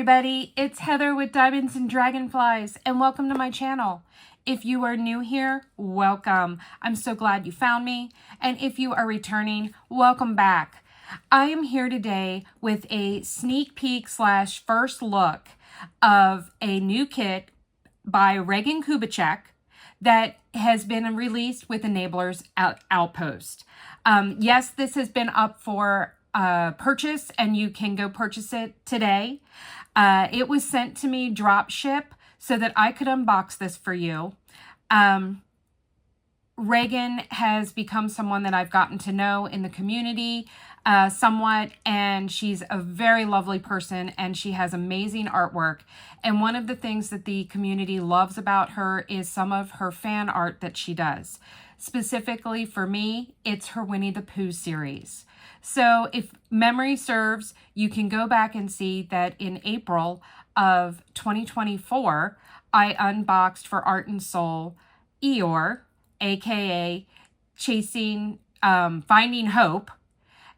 everybody, it's Heather with Diamonds and Dragonflies, and welcome to my channel. If you are new here, welcome. I'm so glad you found me, and if you are returning, welcome back. I am here today with a sneak peek / first look of a new kit by REGAN KUBECEK that has been released with Enablers OUTPOST. Yes, this has been up for purchase, and you can go purchase it today. It was sent to me drop ship so that I could unbox this for you. REGAN has become someone that I've gotten to know in the community somewhat, and she's a very lovely person, and she has amazing artwork. And one of the things that the community loves about her is some of her fan art that she does. Specifically for me, it's her Winnie the Pooh series. So if memory serves, you can go back and see that in April of 2024, I unboxed for Art and Soul Eeyore, aka Finding Hope.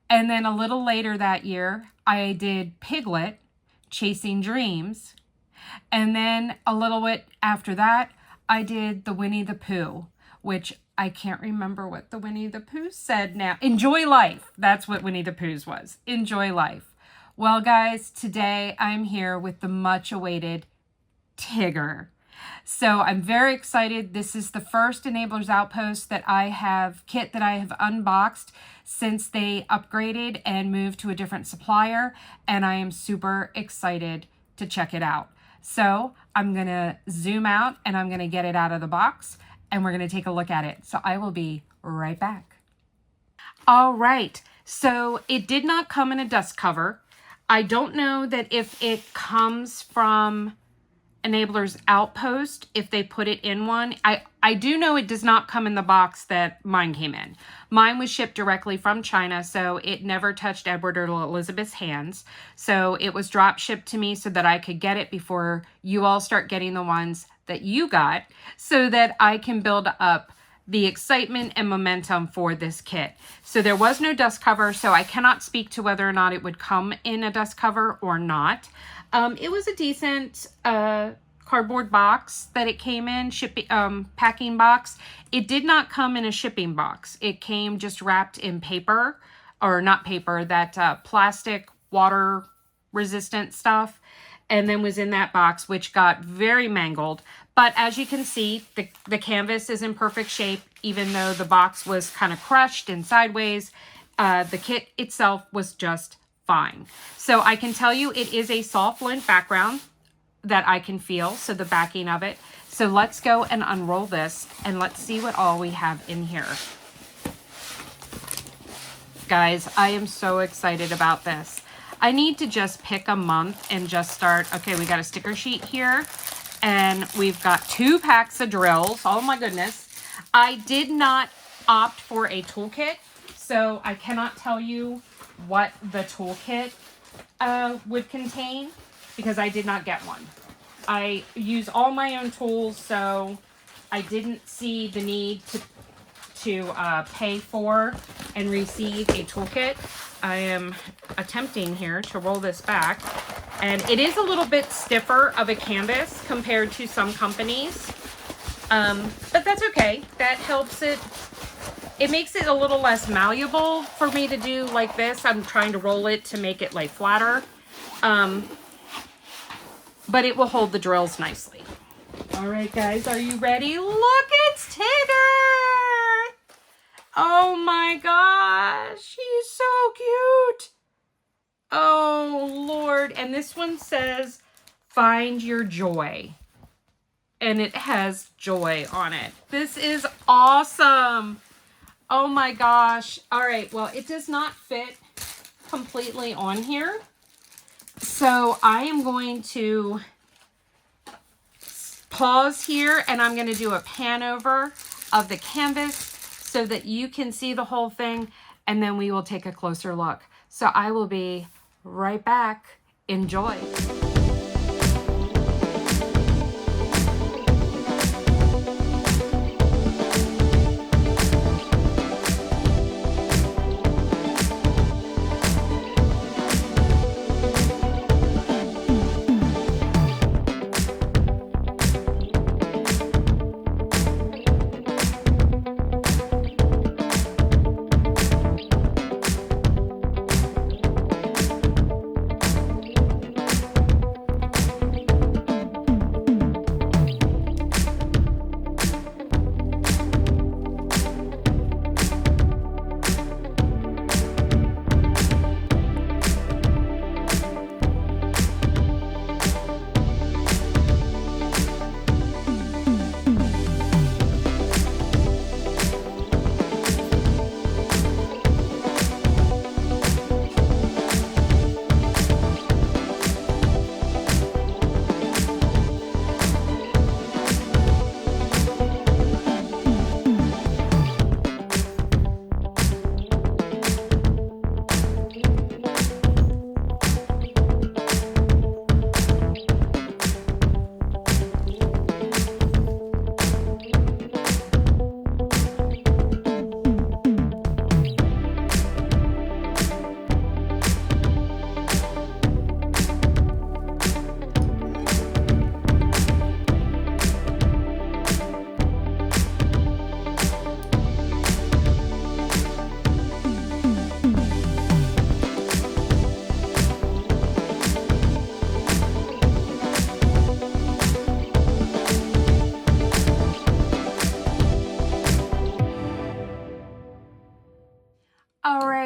And then a little later that year, I did Piglet, Chasing Dreams. And then a little bit after that, I did the Winnie the Pooh, which I can't remember what the Winnie the Pooh said now. Enjoy life. That's what Winnie the Pooh's was. Enjoy life. Well, guys, today I'm here with the much awaited Tigger. So I'm very excited. This is the first Enablers Outpost kit that I have unboxed since they upgraded and moved to a different supplier, and I am super excited to check it out. So I'm gonna zoom out and I'm gonna get it out of the box, and we're going to take a look at it. So I will be right back. All right, so it did not come in a dust cover. I don't know that if it comes from Enablers Outpost, if they put it in one. I do know it does not come in the box that mine came in. Mine was shipped directly from China, so it never touched Edward or Elizabeth's hands. So it was drop shipped to me so that I could get it before you all start getting the ones that you got, so that I can build up the excitement and momentum for this kit. So there was no dust cover, so I cannot speak to whether or not it would come in a dust cover or not. It was a decent cardboard box that it came in, packing box. It did not come in a shipping box. It came just wrapped in paper, or not paper, that plastic water resistant stuff, and then was in that box, which got very mangled. But as you can see, the canvas is in perfect shape, even though the box was kind of crushed and sideways. The kit itself was just fine. So I can tell you it is a soft lint background that I can feel, so the backing of it. So let's go and unroll this, and let's see what all we have in here. Guys, I am so excited about this. I need to just pick a month and just start. Okay, we got a sticker sheet here, and we've got 2 packs of drills. Oh my goodness. I did not opt for a toolkit, so I cannot tell you what the toolkit would contain, because I did not get one. I use all my own tools, so I didn't see the need to pay for and receive a toolkit. I am attempting here to roll this back, and it is a little bit stiffer of a canvas compared to some companies, but that's okay. That helps it. It makes it a little less malleable for me to do like this. I'm trying to roll it to make it lay flatter, but it will hold the drills nicely. All right, guys, are you ready? Look, it's Tigger! Oh my gosh, he's so cute. Oh Lord. And this one says, "Find your joy." And it has joy on it. This is awesome. Oh my gosh. All right, well, it does not fit completely on here. So I am going to pause here, and I'm going to do a pan over of the canvas so that you can see the whole thing, and then we will take a closer look. So I will be right back. Enjoy.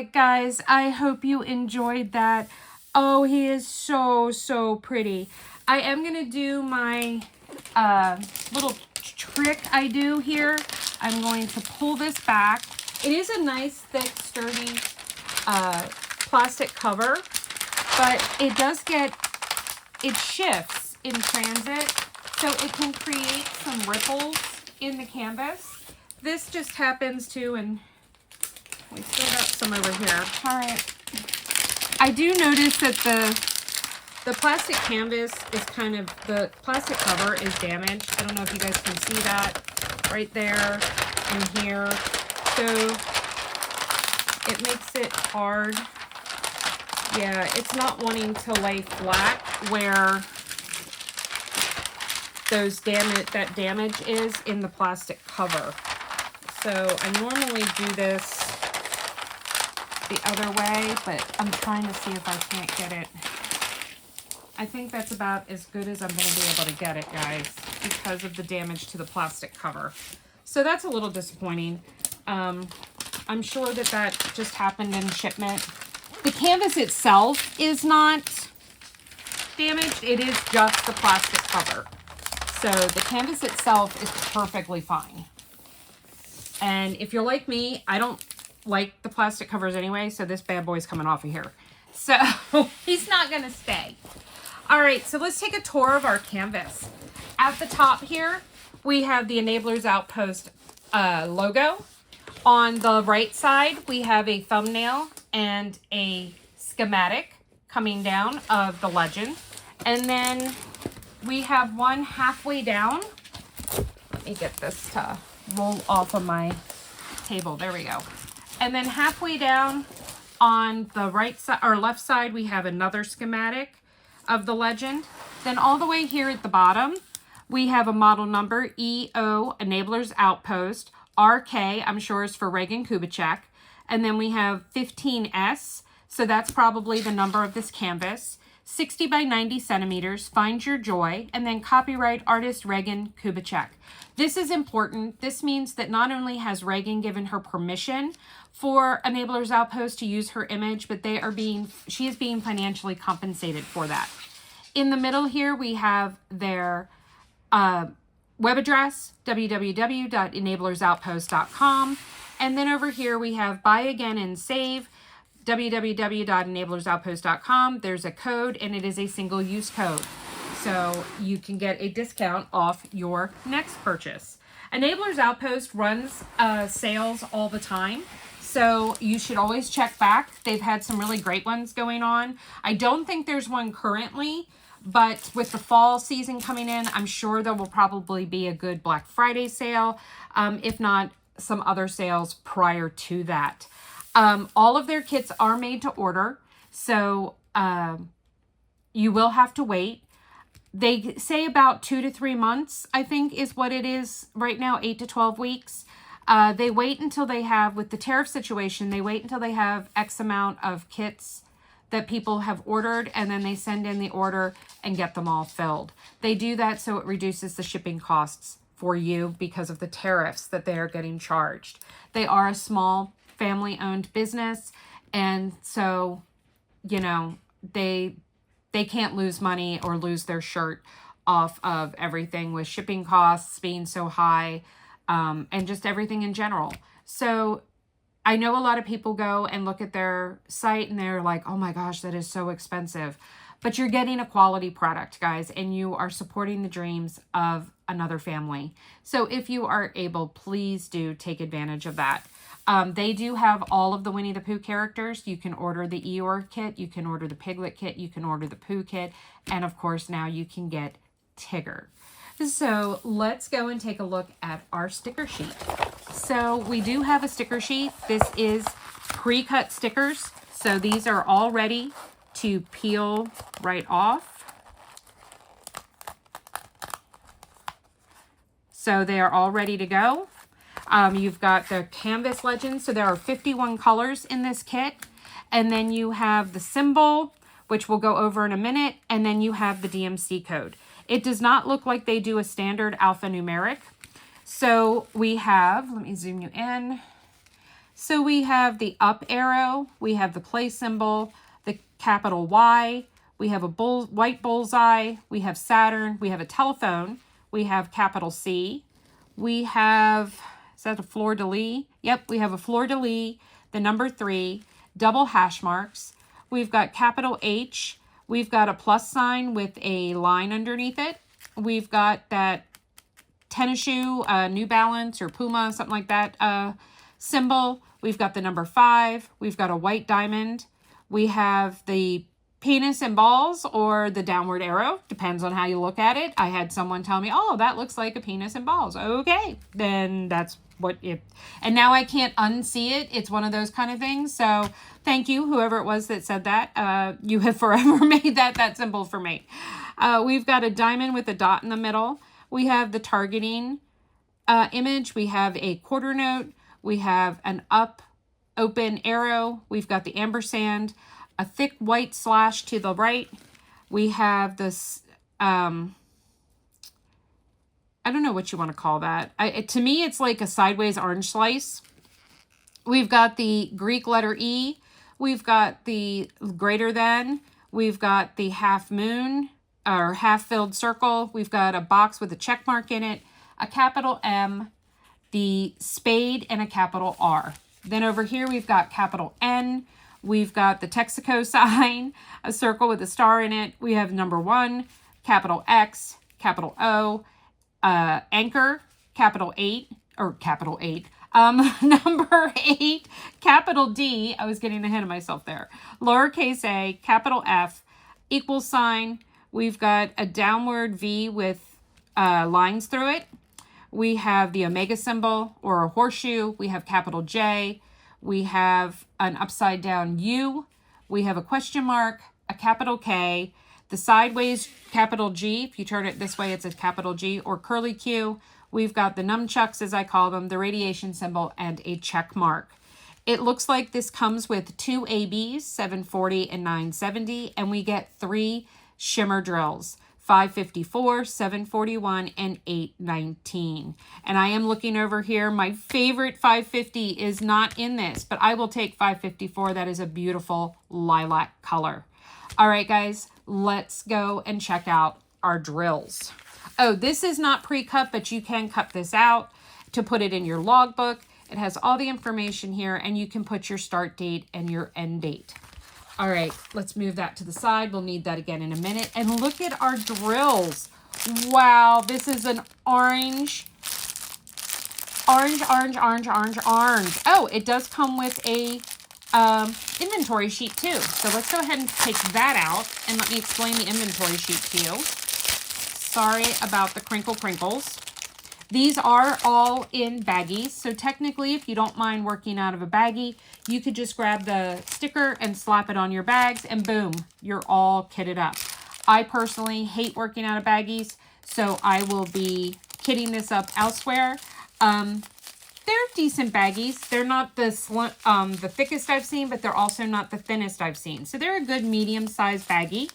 right, guys, I hope you enjoyed that. Oh, he is so, so pretty. I am going to do my little trick I do here. I'm going to pull this back. It is a nice, thick, sturdy plastic cover, but it does it shifts in transit, so it can create some ripples in the canvas. This just happens to, and we still got some over here. All right. I do notice that the plastic canvas is kind of, the plastic cover is damaged. I don't know if you guys can see that right there and here. So it makes it hard. Yeah, it's not wanting to lay flat where that damage is in the plastic cover. So I normally do this the other way, but I'm trying to see if I can't get it. I think that's about as good as I'm going to be able to get it, guys, because of the damage to the plastic cover. So that's a little disappointing. I'm sure that just happened in shipment. The canvas itself is not damaged. It is just the plastic cover. So the canvas itself is perfectly fine. And if you're like me, I don't like the plastic covers anyway, so this bad boy's coming off of here. So he's not going to stay. All right, so let's take a tour of our canvas. At the top here, we have the Enablers Outpost logo. On the right side, we have a thumbnail and a schematic coming down of the legend. And then we have one halfway down. Let me get this to roll off of my table. There we go. And then halfway down on the right side or left side, we have another schematic of the legend. Then all the way here at the bottom, we have a model number, EO Enablers Outpost. RK, I'm sure, is for REGAN KUBECEK. And then we have 15S, so that's probably the number of this canvas. 60 by 90 centimeters, Find Your Joy, and then copyright artist REGAN KUBECEK. This is important. This means that not only has REGAN given her permission for Enablers Outpost to use her image, but she is being financially compensated for that. In the middle here, we have their web address, www.enablersoutpost.com. And then over here, we have Buy Again and Save, www.enablersoutpost.com. There's a code, and it is a single-use code. So you can get a discount off your next purchase. Enablers Outpost runs sales all the time. So you should always check back. They've had some really great ones going on. I don't think there's one currently, but with the fall season coming in, I'm sure there will probably be a good Black Friday sale, if not some other sales prior to that. All of their kits are made to order, so you will have to wait. They say about 2 to 3 months, I think, is what it is right now, 8 to 12 weeks. They wait until they have, with the tariff situation, they wait until they have X amount of kits that people have ordered, and then they send in the order and get them all filled. They do that so it reduces the shipping costs for you because of the tariffs that they are getting charged. They are a small family-owned business, and so, you know, they can't lose money or lose their shirt off of everything with shipping costs being so high, and just everything in general. So I know a lot of people go and look at their site and they're like, oh my gosh, that is so expensive. But you're getting a quality product, guys, and you are supporting the dreams of another family. So if you are able, please do take advantage of that. They do have all of the Winnie the Pooh characters. You can order the Eeyore kit, you can order the Piglet kit, you can order the Pooh kit, and of course now you can get Tigger. So let's go and take a look at our sticker sheet. So we do have a sticker sheet. This is pre-cut stickers. So these are all ready to peel right off. So they are all ready to go. You've got the canvas legend. So there are 51 colors in this kit. And then you have the symbol, which we'll go over in a minute. And then you have the DMC code. It does not look like they do a standard alphanumeric. So we have, let me zoom you in. So we have the up arrow, we have the play symbol, the capital Y, we have a white bullseye, we have Saturn, we have a telephone, we have capital C, we have, is that a fleur-de-lis? Yep, we have a fleur-de-lis, the number 3, double hash marks, we've got capital H, we've got a plus sign with a line underneath it, we've got that tennis shoe, New Balance or Puma, something like that, symbol. We've got the number 5. We've got a white diamond. We have the penis and balls or the downward arrow. Depends on how you look at it. I had someone tell me, oh, that looks like a penis and balls. Okay, then that's what it... And now I can't unsee it. It's one of those kind of things. So thank you, whoever it was that said that. You have forever made that symbol for me. We've got a diamond with a dot in the middle. We have the targeting image. We have a quarter note. We have an up open arrow. We've got the ampersand, a thick white slash to the right. We have this, I don't know what you want to call that. To me, it's like a sideways orange slice. We've got the Greek letter E. We've got the greater than. We've got the half moon or half filled circle. We've got a box with a check mark in it, a capital M, the spade, and a capital R. Then over here, we've got capital N. We've got the Texaco sign, a circle with a star in it. We have number 1, capital X, capital O, anchor, capital 8, or capital 8. Number 8, capital D. I was getting ahead of myself there. Lowercase a, capital F, equal sign. We've got a downward V with lines through it. We have the omega symbol or a horseshoe. We have capital J. We have an upside down U. We have a question mark, a capital K, the sideways capital G. If you turn it this way, it's a capital G, or curly Q. We've got the nunchucks, as I call them, the radiation symbol, and a check mark. It looks like this comes with 2 ABs, 740 and 970, and we get 3 shimmer drills. 554, 741, and 819. And I am looking over here. My favorite 550 is not in this, but I will take 554. That is a beautiful lilac color. All right, guys, let's go and check out our drills. Oh, this is not pre-cut, but you can cut this out to put it in your logbook. It has all the information here, and you can put your start date and your end date. All right, let's move that to the side. We'll need that again in a minute. And look at our drills. Wow, this is an orange. Oh, it does come with a inventory sheet too. So let's go ahead and take that out and let me explain the inventory sheet to you. Sorry about the crinkles. These are all in baggies. So technically, if you don't mind working out of a baggie, you could just grab the sticker and slap it on your bags and boom, you're all kitted up. I personally hate working out of baggies, so I will be kitting this up elsewhere. They're decent baggies. They're not the thickest I've seen, but they're also not the thinnest I've seen. So they're a good medium-sized baggie.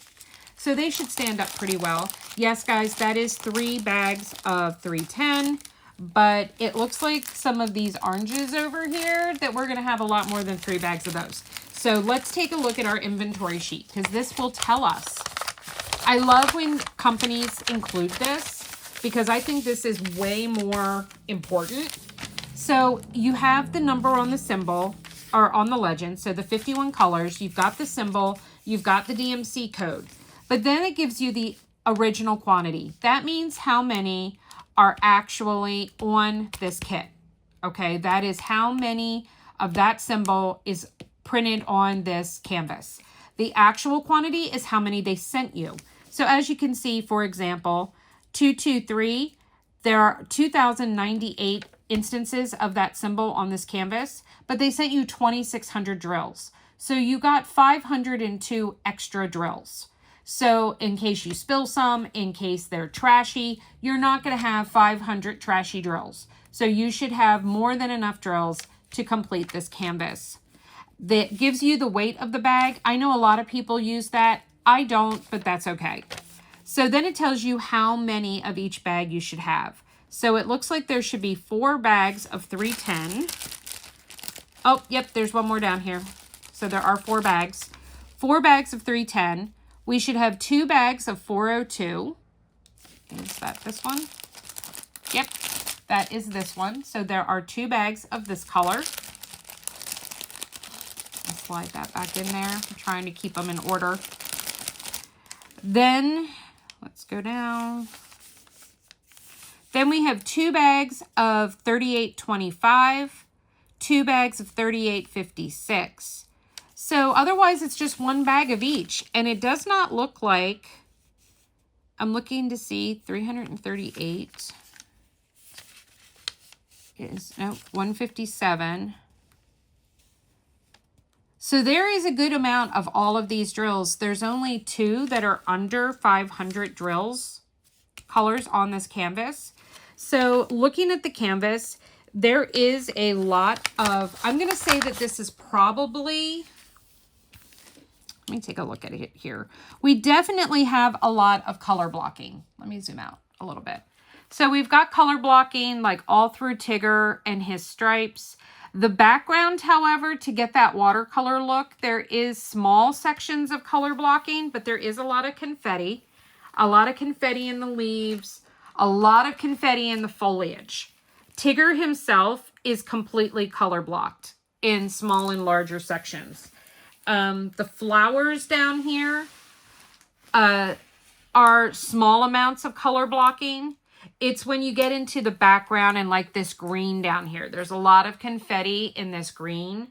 So they should stand up pretty well. Yes, guys, that is 3 bags of 310, but it looks like some of these oranges over here that we're gonna have a lot more than 3 bags of those. So let's take a look at our inventory sheet because this will tell us. I love when companies include this because I think this is way more important. So you have the number on the symbol or on the legend. So the 51 colors, you've got the symbol, you've got the DMC code. But then it gives you the original quantity. That means how many are actually on this kit. Okay, that is how many of that symbol is printed on this canvas. The actual quantity is how many they sent you. So as you can see, for example, 223, there are 2,098 instances of that symbol on this canvas, but they sent you 2,600 drills. So you got 502 extra drills. So in case you spill some, in case they're trashy, you're not going to have 500 trashy drills. So you should have more than enough drills to complete this canvas. That gives you the weight of the bag. I know a lot of people use that. I don't, but that's okay. So then it tells you how many of each bag you should have. So it looks like there should be 4 bags of 310. Oh, yep, there's one more down here. So there are 4 bags. 4 bags of 310. We should have 2 bags of 402. Is that this one? Yep, that is this one. So there are 2 bags of this color. I'll slide that back in there. I'm trying to keep them in order. Then, let's go down. Then we have 2 bags of 3825, 2 bags of 3856. So otherwise it's just 1 bag of each. And it does not look like, I'm looking to see 338 is, no, 157. So there is a good amount of all of these drills. There's only 2 that are under 500 colors on this canvas. So looking at the canvas, there is a lot of, I'm going to say that this is probably, let me take a look at it here. We definitely have a lot of color blocking. Let me zoom out a little bit. So we've got color blocking like all through Tigger and his stripes. The background, however, to get that watercolor look, there is small sections of color blocking, but there is a lot of confetti. A lot of confetti in the leaves. A lot of confetti in the foliage. Tigger himself is completely color blocked in small and larger sections. The flowers down here are small amounts of color blocking. It's when you get into the background and like this green down here. There's a lot of confetti in this green.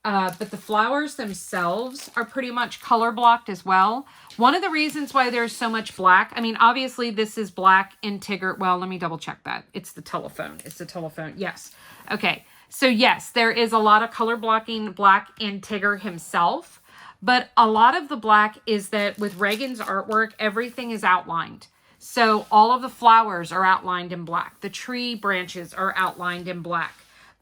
But the flowers themselves are pretty much color blocked as well. One of the reasons why there's so much black, I mean, obviously this is black in Tigger. Well, let me double check that. It's the telephone. It's the telephone. Yes. Okay. So yes, there is a lot of color blocking black in Tigger himself. But a lot of the black is that with Regan's artwork, everything is outlined. So all of the flowers are outlined in black. The tree branches are outlined in black.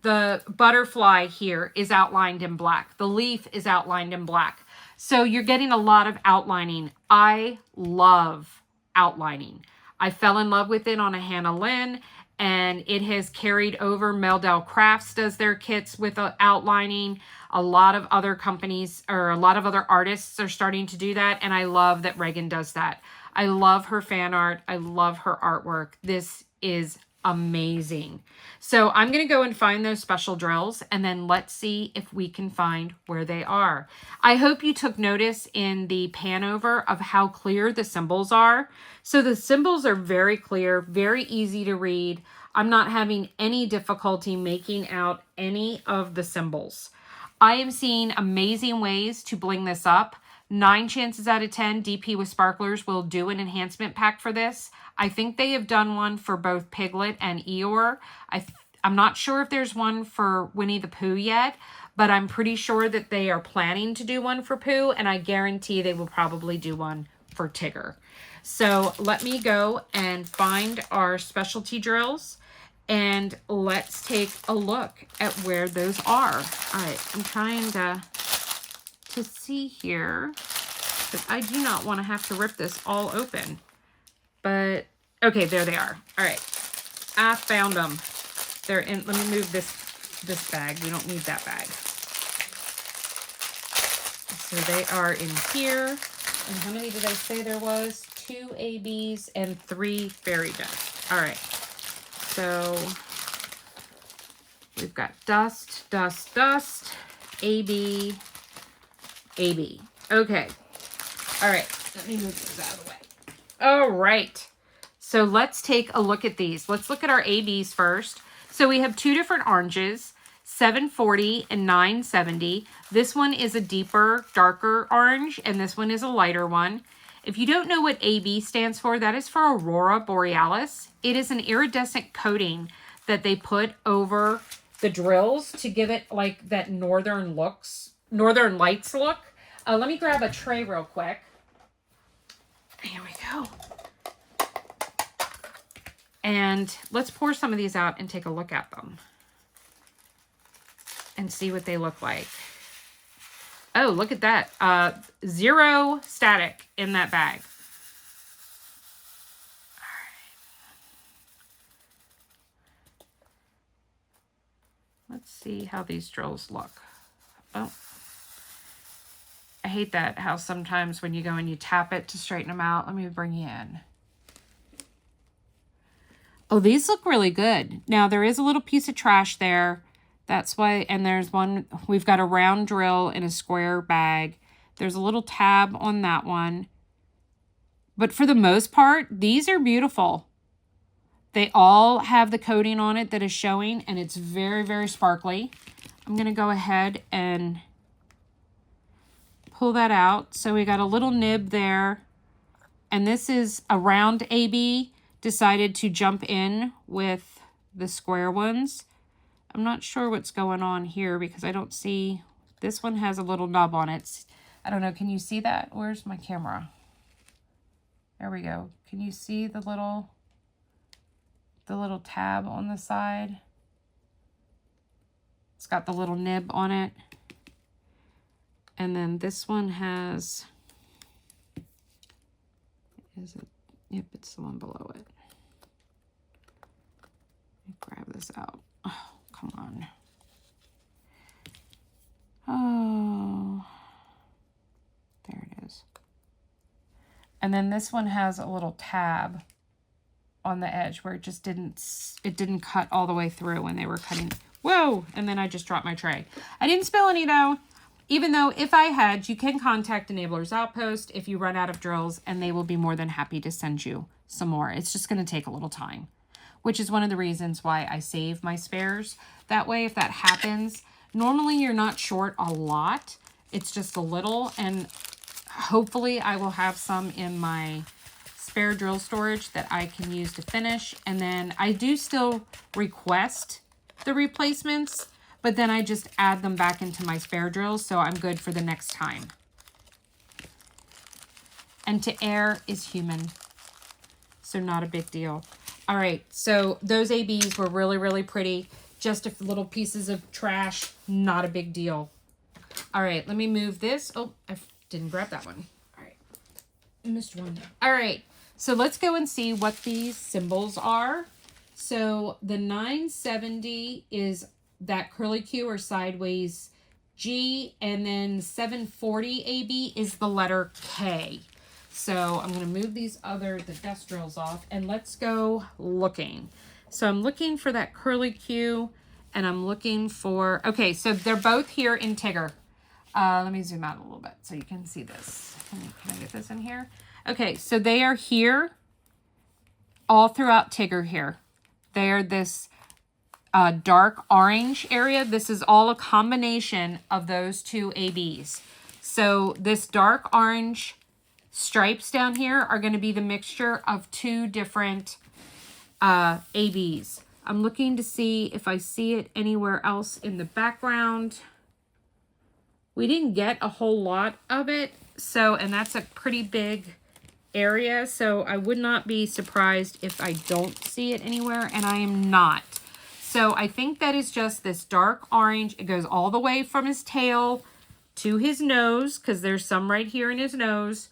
The butterfly here is outlined in black. The leaf is outlined in black. So you're getting a lot of outlining. I love outlining. I fell in love with it on a Hannah Lynn, and it has carried over. Meldell Crafts does their kits with outlining. A lot of other companies or a lot of other artists are starting to do that, and I love that Regan does that. I love her fan art. I love her artwork. This is amazing. So I'm going to go and find those special drills, and then let's see if we can find where they are. I hope you took notice in the pan over of how clear the symbols are. So the symbols are very clear, very easy to read. I'm not having any difficulty making out any of the symbols. I am seeing amazing ways to bling this up. 9 chances out of 10, DP with Sparklers will do an enhancement pack for this. I think they have done one for both Piglet and Eeyore. I'm not sure if there's one for Winnie the Pooh yet, but I'm pretty sure that they are planning to do one for Pooh, and I guarantee they will probably do one for Tigger. So let me go and find our specialty drills, and let's take a look at where those are. All right, I'm trying to see here, because I do not want to have to rip this all open. But, okay, there they are. All right, I found them. They're in, let me move this bag. We don't need that bag. So they are in here. And how many did I say there was? 2 ABs and 3 fairy dust. All right, so we've got dust, dust, dust, AB, AB. Okay. All right. Let me move those out of the way. All right. So let's take a look at these. Let's look at our ABs first. So we have 2 different oranges, 740 and 970. This one is a deeper, darker orange, and this one is a lighter one. If you don't know what AB stands for, that is for Aurora Borealis. It is an iridescent coating that they put over the drills to give it like that northern lights look. Let me grab a tray real quick. Here we go. And let's pour some of these out and take a look at them and see what they look like. Oh, look at that. 0 static in that bag. All right. Let's see how these drills look. Oh, I hate that, how sometimes when you go and you tap it to straighten them out. Let me bring you in. Oh, these look really good. Now, there is a little piece of trash there. That's why, and there's one, we've got a round drill in a square bag. There's a little tab on that one. But for the most part, these are beautiful. They all have the coating on it that is showing, and it's very, very sparkly. I'm going to go ahead and pull that out. So we got a little nib there, and this is a round AB. Decided to jump in with the square ones. I'm not sure what's going on here because I don't see, this one has a little nub on it. I don't know, can you see that? Where's my camera? There we go. Can you see the little tab on the side? It's got the little nib on it. And then this one has, is it? Yep, it's the one below it. Let me grab this out. Oh, come on. Oh, there it is. And then this one has a little tab on the edge where it just didn't cut all the way through when they were cutting. Whoa! And then I just dropped my tray. I didn't spill any though. Even though if I had, you can contact Enablers Outpost if you run out of drills, and they will be more than happy to send you some more. It's just going to take a little time, which is one of the reasons why I save my spares. That way, if that happens, normally you're not short a lot. It's just a little, and hopefully I will have some in my spare drill storage that I can use to finish. And then I do still request the replacements, but then I just add them back into my spare drills, so I'm good for the next time. And to err is human, so not a big deal. All right, so those ABs were really, really pretty. Just a little pieces of trash, not a big deal. All right, let me move this. Oh, I didn't grab that one. All right, I missed one. All right, so let's go and see what these symbols are. So the 970 is that curly Q or sideways G, and then 740 AB is the letter K. So I'm going to move the dust drills off, and let's go looking. So I'm looking for that curly Q, and I'm looking for, okay, so they're both here in Tigger. Let me zoom out a little bit so you can see this. Can I get this in here? Okay, so they are here all throughout Tigger here. They are this dark orange area. This is all a combination of those two ABs. So this dark orange stripes down here are going to be the mixture of two different ABs. I'm looking to see if I see it anywhere else in the background. We didn't get a whole lot of it, so, and that's a pretty big area, so I would not be surprised if I don't see it anywhere, and I am not. So I think that is just this dark orange. It goes all the way from his tail to his nose, because there's some right here in his nose,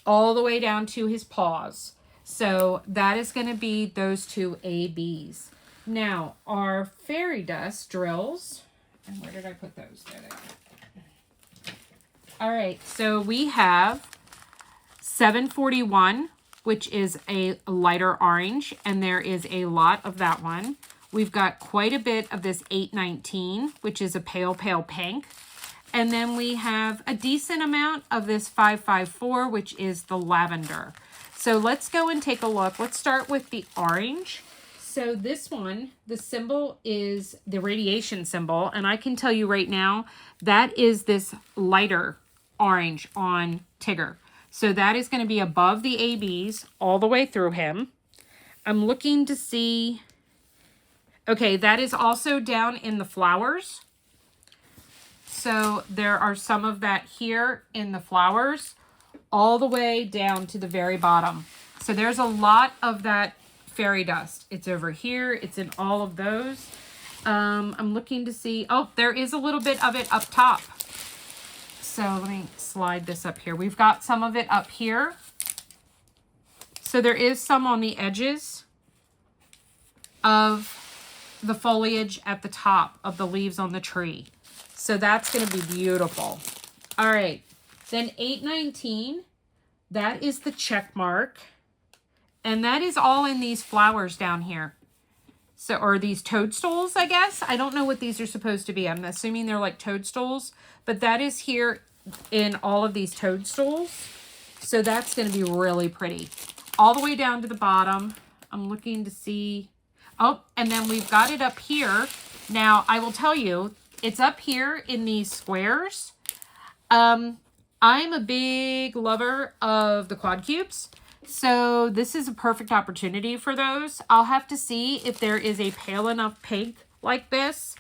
all the way down to his paws. So that is going to be those two ABs. Now, our fairy dust drills, and where did I put those? There they are. All right, so we have 741, which is a lighter orange, and there is a lot of that one. We've got quite a bit of this 819, which is a pale, pale pink. And then we have a decent amount of this 554, which is the lavender. So let's go and take a look. Let's start with the orange. So this one, the symbol is the radiation symbol. And I can tell you right now, that is this lighter orange on Tigger. So that is going to be above the ABs all the way through him. I'm looking to see... Okay, that is also down in the flowers. So there are some of that here in the flowers, all the way down to the very bottom. So there's a lot of that fairy dust. It's over here. It's in all of those. I'm looking to see, oh, there is a little bit of it up top. So let me slide this up here. We've got some of it up here. So there is some on the edges of the foliage at the top of the leaves on the tree. So that's going to be beautiful. All right. Then 819, that is the check mark. And that is all in these flowers down here. So, or these toadstools, I guess. I don't know what these are supposed to be. I'm assuming they're like toadstools. But that is here in all of these toadstools. So that's going to be really pretty. All the way down to the bottom. I'm looking to see. Oh, and then we've got it up here. Now, I will tell you, it's up here in these squares. I'm a big lover of the quad cubes. So this is a perfect opportunity for those. I'll have to see if there is a pale enough pink like this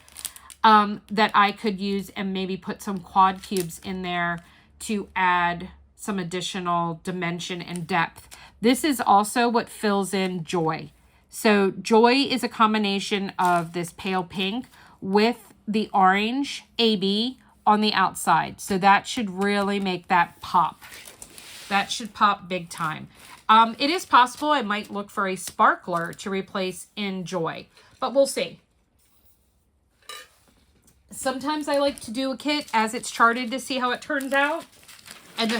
that I could use and maybe put some quad cubes in there to add some additional dimension and depth. This is also what fills in Joy. So Joy is a combination of this pale pink with the orange AB on the outside. So that should really make that pop. That should pop big time. It is possible I might look for a sparkler to replace in Joy, but we'll see. Sometimes I like to do a kit as it's charted to see how it turns out. And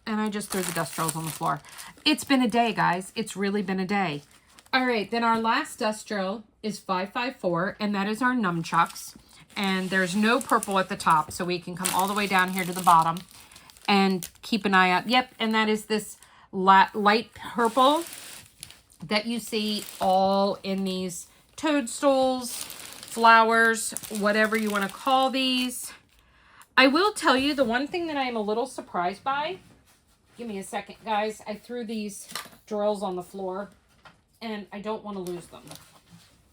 I just threw the dust trails on the floor. It's been a day, guys. It's really been a day. All right, then our last dust drill is 554, and that is our nunchucks. And there's no purple at the top, so we can come all the way down here to the bottom and keep an eye out. Yep, and that is this light purple that you see all in these toadstools, flowers, whatever you want to call these. I will tell you the one thing that I am a little surprised by. Give me a second, guys. I threw these drills on the floor, and I don't want to lose them.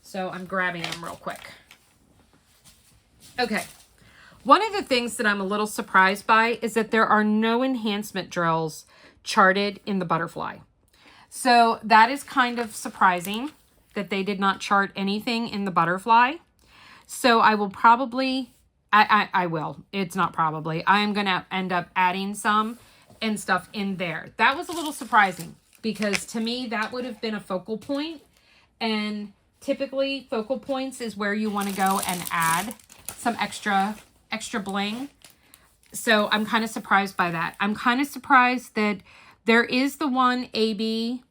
So I'm grabbing them real quick. Okay. One of the things that I'm a little surprised by is that there are no enhancement drills charted in the butterfly. So that is kind of surprising that they did not chart anything in the butterfly. So I will probably, I will, it's not probably, I am going to end up adding some and stuff in there. That was a little surprising because to me that would have been a focal point, and typically focal points is where you want to go and add some extra bling. So I'm kind of surprised by that. I'm kind of surprised that there is the one AB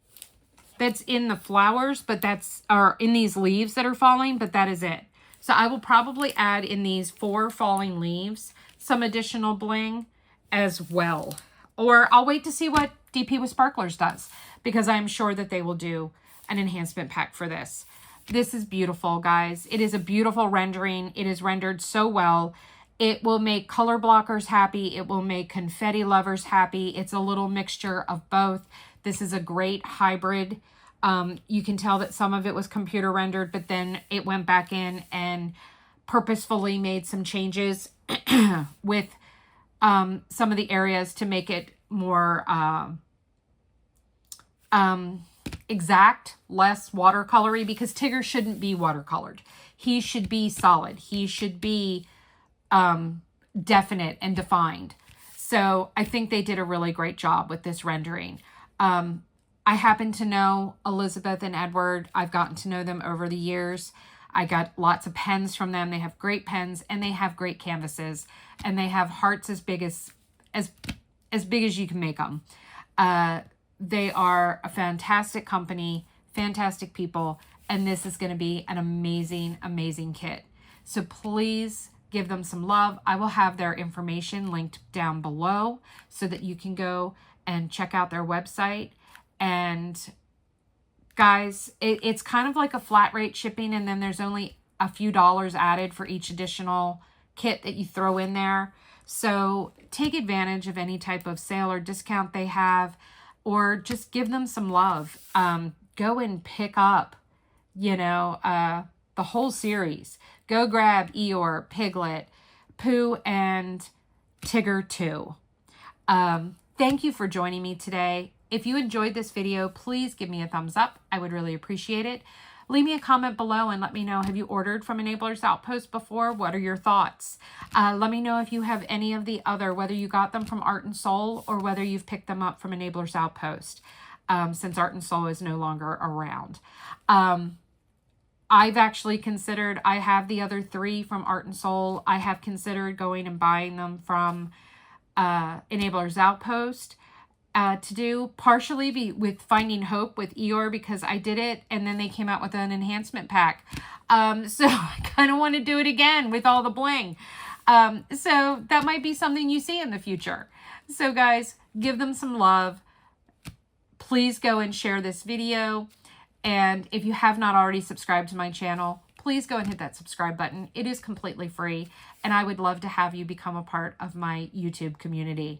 that's in the flowers, but that's, or in these leaves that are falling, but that is it. So I will probably add in these 4 falling leaves some additional bling as well. Or I'll wait to see what DP with Sparklers does, because I'm sure that they will do an enhancement pack for this. This is beautiful, guys. It is a beautiful rendering. It is rendered so well. It will make color blockers happy. It will make confetti lovers happy. It's a little mixture of both. This is a great hybrid. You can tell that some of it was computer rendered, but then it went back in and purposefully made some changes with some of the areas to make it more exact, less watercolory, because Tigger shouldn't be watercolored. He should be solid. He should be definite and defined. So I think they did a really great job with this rendering. I happen to know Elizabeth and Edward. I've gotten to know them over the years. I got lots of pens from them. They have great pens and they have great canvases, and they have hearts as big as big as you can make them. They are a fantastic company, fantastic people, and this is going to be an amazing, amazing kit. So please give them some love. I will have their information linked down below so that you can go and check out their website. And guys, it's kind of like a flat rate shipping, and then there's only a few dollars added for each additional kit that you throw in there. So take advantage of any type of sale or discount they have, or just give them some love. Go and pick up, you know, the whole series. Go grab Eeyore, Piglet, Pooh, and Tigger too. Thank you for joining me today. If you enjoyed this video, please give me a thumbs up. I would really appreciate it. Leave me a comment below and let me know, have you ordered from Enablers Outpost before? What are your thoughts? Let me know if you have any of the other, whether you got them from Art and Soul or whether you've picked them up from Enablers Outpost, since Art and Soul is no longer around. I've actually considered, I have the other 3 from Art and Soul. I have considered going and buying them from Enablers Outpost to do, partially with Finding Hope with Eeyore, because I did it and then they came out with an enhancement pack. So I kind of want to do it again with all the bling. So that might be something you see in the future. So guys, give them some love. Please go and share this video. And if you have not already subscribed to my channel, please go and hit that subscribe button. It is completely free, and I would love to have you become a part of my YouTube community.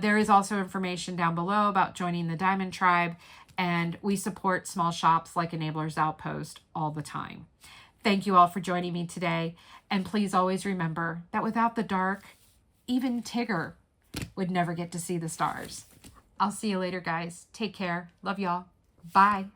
There is also information down below about joining the Diamond Tribe, and we support small shops like Enablers Outpost all the time. Thank you all for joining me today, and please always remember that without the dark, even Tigger would never get to see the stars. I'll see you later, guys. Take care. Love y'all. Bye.